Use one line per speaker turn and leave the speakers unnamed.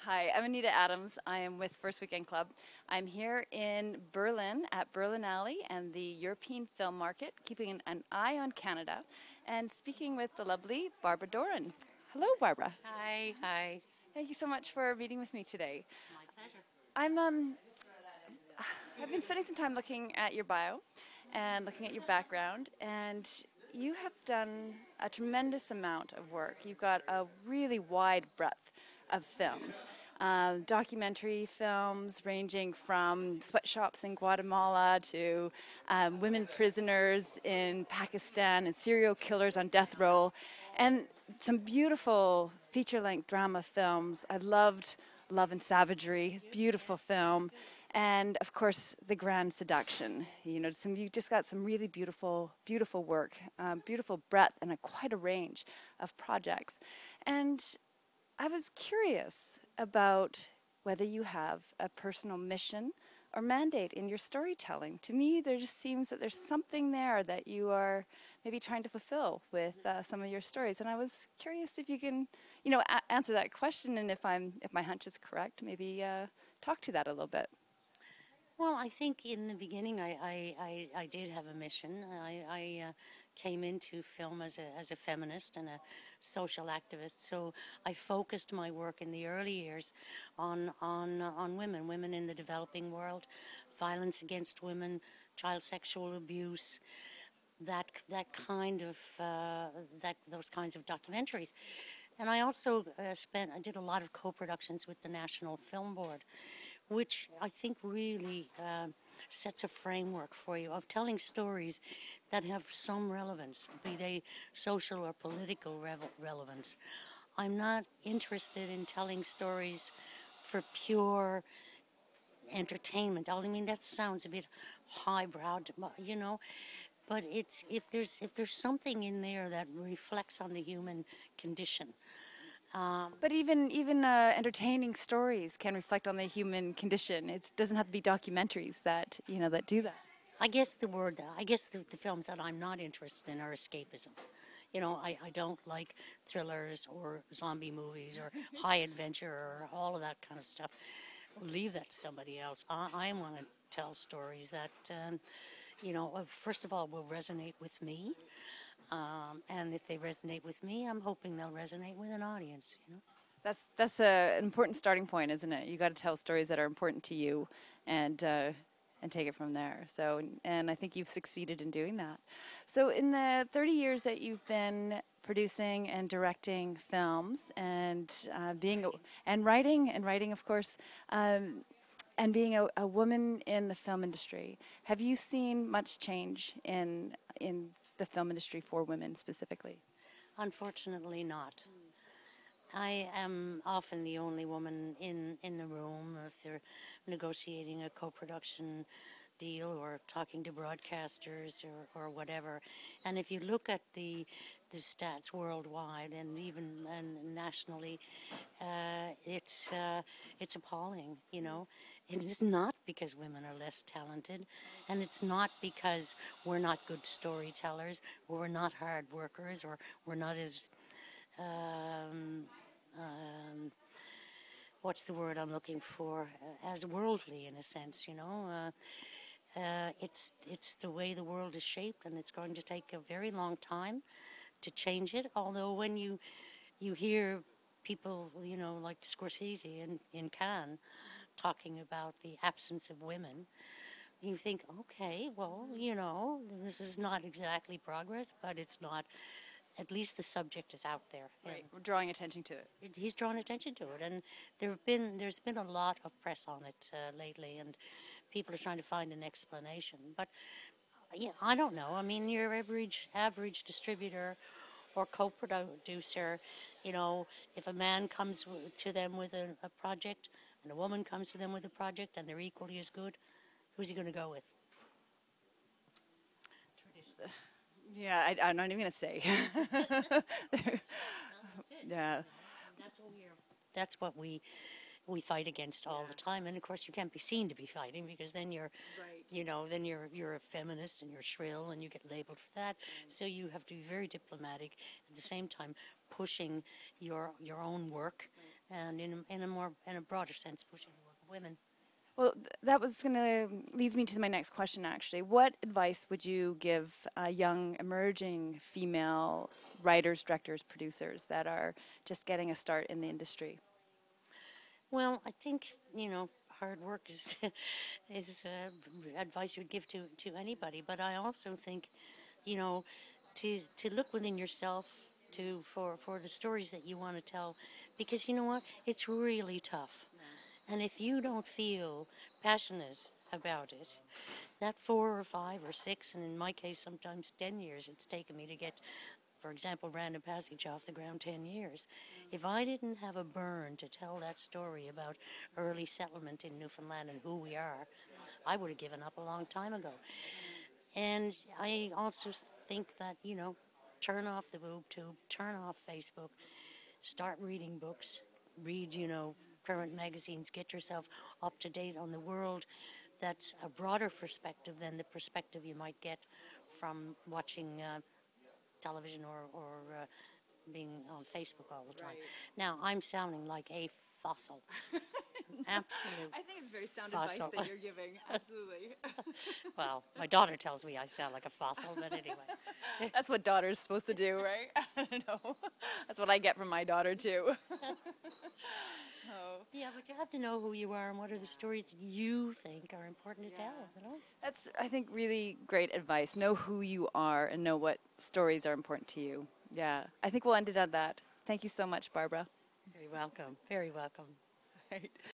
Hi, I'm Anita Adams. I am with First Weekend Club. I'm here in Berlin at Berlinale and the European Film Market, keeping an eye on Canada and speaking with the lovely Barbara Doran. Hello, Barbara.
Hi, hi.
Thank you so much for meeting with me today.
My pleasure.
I've been spending some time looking at your bio and looking at your background, and you have done a tremendous amount of work. You've got a really wide breadth of films. Documentary films ranging from sweatshops in Guatemala to women prisoners in Pakistan and serial killers on death row, and some beautiful feature-length drama films. I loved Love and Savagery, beautiful film, and of course The Grand Seduction. You just got some really beautiful work, beautiful breadth, and quite a range of projects. And I was curious about whether you have a personal mission or mandate in your storytelling. To me, there just seems that there's something there that you are maybe trying to fulfill with some of your stories. And I was curious if you can, answer that question, and if my hunch is correct, maybe talk to that a little bit.
Well, I think in the beginning I did have a mission. I came into film as a feminist and a social activist, so I focused my work in the early years on women in the developing world, violence against women, child sexual abuse, that kind of those kinds of documentaries. And I also I did a lot of co-productions with the National Film Board, which I think really sets a framework for you of telling stories that have some relevance, be they social or political relevance. I'm not interested in telling stories for pure entertainment. I mean, that sounds a bit highbrow, but it's if there's something in there that reflects on the human condition.
But even entertaining stories can reflect on the human condition. It doesn't have to be documentaries that do that.
I guess the films that I'm not interested in are escapism. I don't like thrillers or zombie movies or high adventure or all of that kind of stuff. Leave that to somebody else. I want to tell stories that, first of all, will resonate with me. And if they resonate with me, I'm hoping they'll resonate with an audience.
That's an important starting point, isn't it? You got to tell stories that are important to you, and take it from there. So, and I think you've succeeded in doing that. So, in the 30 years that you've been producing and directing films, and writing, of course, and being a woman in the film industry, have you seen much change in the film industry for women specifically?
Unfortunately not. I am often the only woman in the room if they're negotiating a co-production deal or talking to broadcasters or whatever. And if you look at the stats worldwide and even nationally, it's appalling, It is not because women are less talented, and it's not because we're not good storytellers, or we're not hard workers, or we're not as what's the word I'm looking for? As worldly, in a sense, It's the way the world is shaped, and it's going to take a very long time to change it. Although when you hear people, like Scorsese in Cannes, talking about the absence of women, you think, okay, well, this is not exactly progress, but it's not. At least the subject is out there.
Right, we're drawing attention to it.
He's drawn attention to it, and there's been a lot of press on it lately, and people are trying to find an explanation. But I don't know. I mean, your average distributor or co-producer, if a man comes to them with a project and a woman comes to them with a project and they're equally as good, who's he going to go with?
Yeah, I'm not even going to say. Yeah.
That's what we fight against all the time, and of course you can't be seen to be fighting, because then you're,
right.
Then you're a feminist and you're shrill and you get labeled for that. So you have to be very diplomatic at the same time, pushing your own work and in a broader sense, pushing the work of women.
Well, that was leads me to my next question, actually. What advice would you give young, emerging female writers, directors, producers that are just getting a start in the industry?
Well, I think, hard work is advice you would give to anybody. But I also think, to look within yourself for the stories that you want to tell, because you know what, it's really tough. And if you don't feel passionate about it, that 4 or 5 or 6, and in my case sometimes 10 years it's taken me to get, for example, Random Passage off the ground, 10 years. If I didn't have a burn to tell that story about early settlement in Newfoundland and who we are, I would have given up a long time ago. And I also think that, turn off the boob tube, turn off Facebook, start reading books, read, current magazines, get yourself up to date on the world. That's a broader perspective than the perspective you might get from watching television or being on Facebook all the time.
Right.
Now, I'm sounding like a fossil. Absolute
I think it's very sound
fossil.
advice that you're giving. Absolutely.
Well, my daughter tells me I sound like a fossil, but anyway.
That's what daughter's supposed to do, right? I don't know. That's what I get from my daughter, too. Oh.
Yeah, but you have to know who you are and what are the stories that you think are important to tell,
That's, I think, really great advice. Know who you are and know what stories are important to you. Yeah. I think we'll end it on that. Thank you so much, Barbara.
Very welcome. Very welcome.
Right.